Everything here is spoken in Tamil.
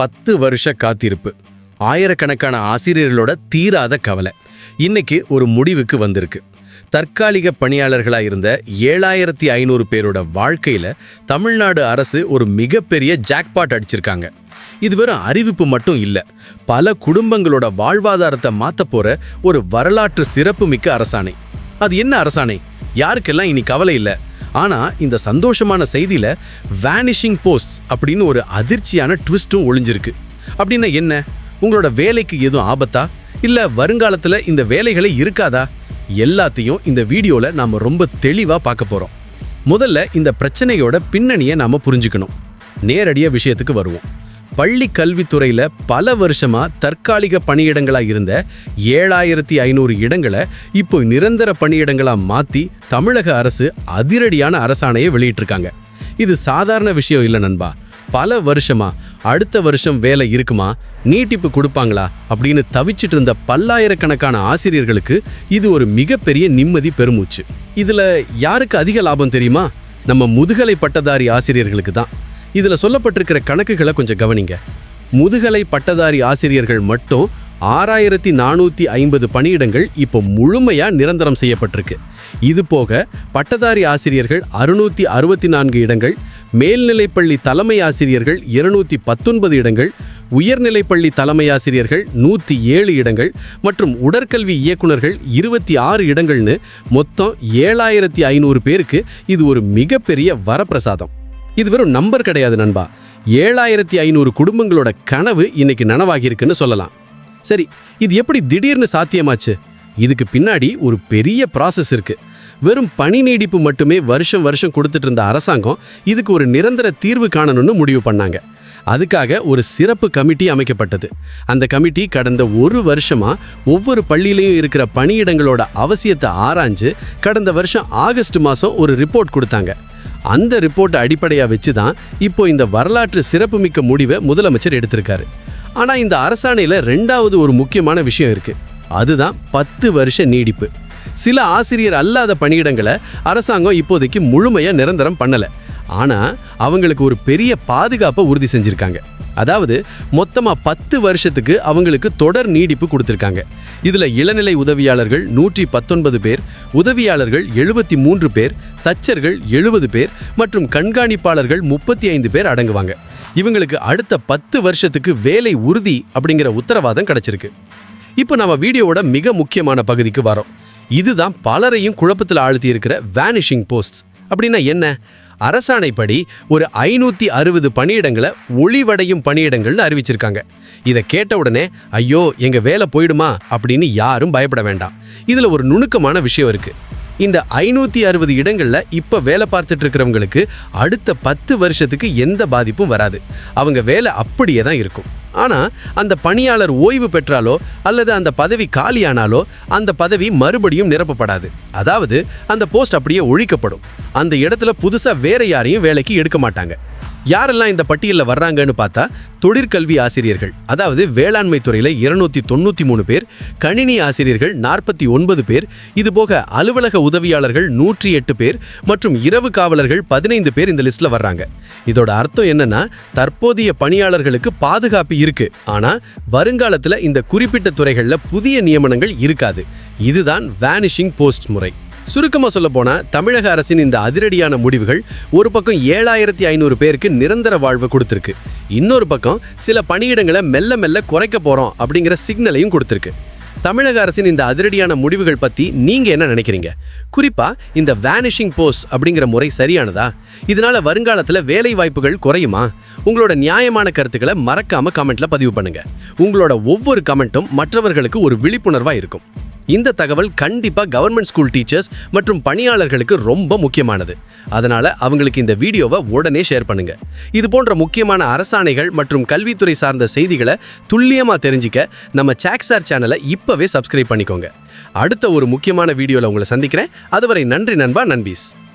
10 வருஷ காத்திருப்பு, ஆயிரக்கணக்கான ஆசிரியர்களோட தீராத கவலை இன்னைக்கு ஒரு முடிவுக்கு வந்திருக்கு. தற்காலிக பணியாளர்களாக இருந்த 7500 பேரோட வாழ்க்கையில தமிழ்நாடு அரசு ஒரு மிகப்பெரிய ஜாக்பாட் அடிச்சிருக்காங்க. இது வெறும் அறிவிப்பு மட்டும் இல்ல, பல குடும்பங்களோட வாழ்வாதாரத்தை மாத்த போற ஒரு வரலாற்று சிறப்புமிக்க அரசாணை. அது என்ன அரசாணை? யாருக்கெல்லாம் இனி கவலை இல்லை. ஆனா இந்த சந்தோஷமான செய்தியில வேனிஷிங் போஸ்ட்ஸ் அப்படின்னு ஒரு அதிர்ச்சியான ட்விஸ்டும் ஒளிஞ்சிருக்கு. அப்படின்னா என்ன? உங்களோட வேலைக்கு எதுவும் ஆபத்தா, இல்ல வருங்காலத்துல இந்த வேலைகளே இருக்காதா? எல்லாத்தையும் இந்த வீடியோல நாம ரொம்ப தெளிவா பார்க்க போறோம். முதல்ல இந்த பிரச்சனையோட பின்னணியை நாம புரிஞ்சுக்கணும். நேரடியா விஷயத்துக்கு வருவோம். பள்ளி கல்வித்துறையில பல வருஷமா தற்காலிக பணியிடங்களா இருந்த 7500 இடங்களை இப்போ நிரந்தர பணியிடங்களா மாத்தி தமிழக அரசு அதிரடியான அரசாணையை வெளியிட்டிருக்காங்க. இது சாதாரண விஷயம் இல்லை நண்பா. பல வருஷமா அடுத்த வருஷம் வேலை இருக்குமா, நீட்டிப்பு கொடுப்பாங்களா அப்படின்னு தவிச்சிட்டு இருந்த பல்லாயிரக்கணக்கான ஆசிரியர்களுக்கு இது ஒரு மிகப்பெரிய நிம்மதி பெருமூச்சு. இதுல யாருக்கு அதிக லாபம் தெரியுமா? நம்ம முதுகலை பட்டதாரி ஆசிரியர்களுக்கு தான். இதுல சொல்லப்பட்டிருக்கிற கணக்குகளை கொஞ்சம் கவனிங்க. முதுகலை பட்டதாரி ஆசிரியர்கள் மட்டும் 6450 பணியிடங்கள் இப்போ முழுமையா நிரந்தரம் செய்யப்பட்டிருக்கு. இது போக பட்டதாரி ஆசிரியர்கள் 664 இடங்கள், மேல்நிலைப்பள்ளி தலைமை ஆசிரியர்கள் 219 இடங்கள், உயர்நிலைப்பள்ளி தலைமை ஆசிரியர்கள் 107 இடங்கள் மற்றும் உடற்கல்வி இயக்குநர்கள் 26 இடங்கள்னு மொத்தம் 7500 பேருக்கு இது ஒரு மிகப்பெரிய வரப்பிரசாதம். இது வெறும் நம்பர் கிடையாது நண்பா. 7500 குடும்பங்களோட கனவு இன்னைக்கு நனவாகியிருக்குன்னு சொல்லலாம். சரி, இது எப்படி திடீர்னு சாத்தியமாச்சு? இதுக்கு பின்னாடி ஒரு பெரிய ப்ராசஸ் இருக்கு. வெறும் பணி நீடிப்பு மட்டுமே வருஷம் வருஷம் கொடுத்துட்டு இருந்த அரசாங்கம் இதுக்கு ஒரு நிரந்தர தீர்வு காணணும்னு முடிவு பண்ணாங்க. அதுக்காக ஒரு சிறப்பு கமிட்டி அமைக்கப்பட்டது. அந்த கமிட்டி கடந்த ஒரு வருஷமா ஒவ்வொரு பள்ளியிலையும் இருக்கிற பணியிடங்களோட அவசியத்தை ஆராய்ஞ்சு கடந்த வருஷம் ஆகஸ்ட் மாதம் ஒரு ரிப்போர்ட் கொடுத்தாங்க. அந்த ரிப்போர்ட்டை அடிப்படையாக வச்சு தான் இப்போ இந்த வரலாற்று சிறப்புமிக்க முடிவை முதலமைச்சர் எடுத்திருக்காரு. ஆனால் இந்த அரசாணையில் 2வது ஒரு முக்கியமான விஷயம் இருக்கு. அதுதான் 10 வருஷ நீடிப்பு. சில ஆசிரியர் அல்லாத பணியிடங்களை அரசாங்கம் இப்போதைக்கு முழுமையாக நிரந்தரம் பண்ணலை. ஆனால் அவங்களுக்கு ஒரு பெரிய பாதுகாப்பை உறுதி செஞ்சுருக்காங்க. அதாவது மொத்தமாக 10 வருஷத்துக்கு அவங்களுக்கு தொடர் நீடிப்பு கொடுத்துருக்காங்க. இதில் இளநிலை உதவியாளர்கள் 119 பேர், உதவியாளர்கள் 73 பேர், தச்சர்கள் 70 பேர் மற்றும் கண்காணிப்பாளர்கள் 35 பேர் அடங்குவாங்க. இவங்களுக்கு அடுத்த 10 வருஷத்துக்கு வேலை உறுதி அப்படிங்கிற உத்தரவாதம் கிடைச்சிருக்கு. இப்போ நம்ம வீடியோவோட மிக முக்கியமான பகுதிக்கு வரோம். இதுதான் பலரையும் குழப்பத்தில் ஆழ்த்தி இருக்கிற வேனிஷிங் போஸ்ட்ஸ். அப்படின்னா என்ன? அரசாணைப்படி ஒரு 560 பணியிடங்களை ஒளிவடையும் பணியிடங்கள்னு அறிவிச்சிருக்காங்க. இதை கேட்ட உடனே ஐயோ எங்க வேலை போயிடுமா அப்படின்னு யாரும் பயப்பட வேண்டாம். இதுல ஒரு நுணுக்கமான விஷயம் இருக்கு. இந்த 560 இடங்கள்ல இப்ப வேலை பார்த்துட்டு இருக்கிறவங்களுக்கு அடுத்த 10 வருஷத்துக்கு எந்த பாதிப்பும் வராது. அவங்க வேலை அப்படியே தான் இருக்கும். ஆனா அந்த பணியாளர் ஓய்வு பெற்றாலோ அல்லது அந்த பதவி காலியானாலோ அந்த பதவி மறுபடியும் நிரப்பப்படாது. அதாவது அந்த போஸ்ட் அப்படியே ஒழிக்கப்படும். அந்த இடத்துல புதுசா வேற யாரையும் வேலைக்கு எடுக்க மாட்டாங்க. யாரெல்லாம் இந்த பட்டியலில் வர்றாங்கன்னு பார்த்தா, தொழிற்கல்வி ஆசிரியர்கள், அதாவது வேளாண்மை துறையில் 293 பேர், கணினி ஆசிரியர்கள் 49 பேர், இதுபோக அலுவலக உதவியாளர்கள் 108 பேர் மற்றும் இரவு காவலர்கள் 15 பேர் இந்த லிஸ்ட்ல வர்றாங்க. இதோட அர்த்தம் என்னன்னா, தற்போதைய பணியாளர்களுக்கு பாதுகாப்பு இருக்கு, ஆனா வருங்காலத்தில் இந்த குறிப்பிட்ட துறைகளில் புதிய நியமனங்கள் இருக்காது. இதுதான் வேனிஷிங் போஸ்ட் முறை. சுருக்கமா சொல்ல போனா, தமிழக அரசின் இந்த அதிரடியான முடிவுகள் ஒரு பக்கம் 7500 பேருக்கு நிரந்தர வாழ்வு கொடுத்திருக்கு. இன்னொரு பக்கம் சில பணியிடங்களை மெல்ல மெல்ல குறைக்க போறோம் அப்படிங்கிற சிக்னலையும் கொடுத்திருக்கு. தமிழக அரசின் இந்த அதிரடியான முடிவுகள் பத்தி நீங்க என்ன நினைக்கிறீங்க? குறிப்பா இந்த வேனிஷிங் போஸ்ட் அப்படிங்கிற முறை சரியானதா? இதனால வருங்காலத்துல வேலை வாய்ப்புகள் குறையுமா? உங்களோட நியாயமான கருத்துக்களை மறக்காம கமெண்ட்ல பதிவு பண்ணுங்க. உங்களோட ஒவ்வொரு கமெண்ட்டும் மற்றவர்களுக்கு ஒரு விழிப்புணர்வா இருக்கும். இந்த தகவல் கண்டிப்பா கவர்மெண்ட் ஸ்கூல் டீச்சர்ஸ் மற்றும் பணியாளர்களுக்கு ரொம்ப முக்கியமானது. அதனால அவங்களுக்கு இந்த வீடியோவை உடனே ஷேர் பண்ணுங்க. இது போன்ற முக்கியமான அரசாணைகள் மற்றும் கல்வித்துறை சார்ந்த செய்திகளை துல்லியமா தெரிஞ்சுக்க நம்ம சாக்சார் சேனலை இப்பவே சப்ஸ்கிரைப் பண்ணிக்கோங்க. அடுத்த ஒரு முக்கியமான வீடியோல உங்களை சந்திக்கிறேன். அதுவரை நன்றி நண்பா, நண்பீஸ்.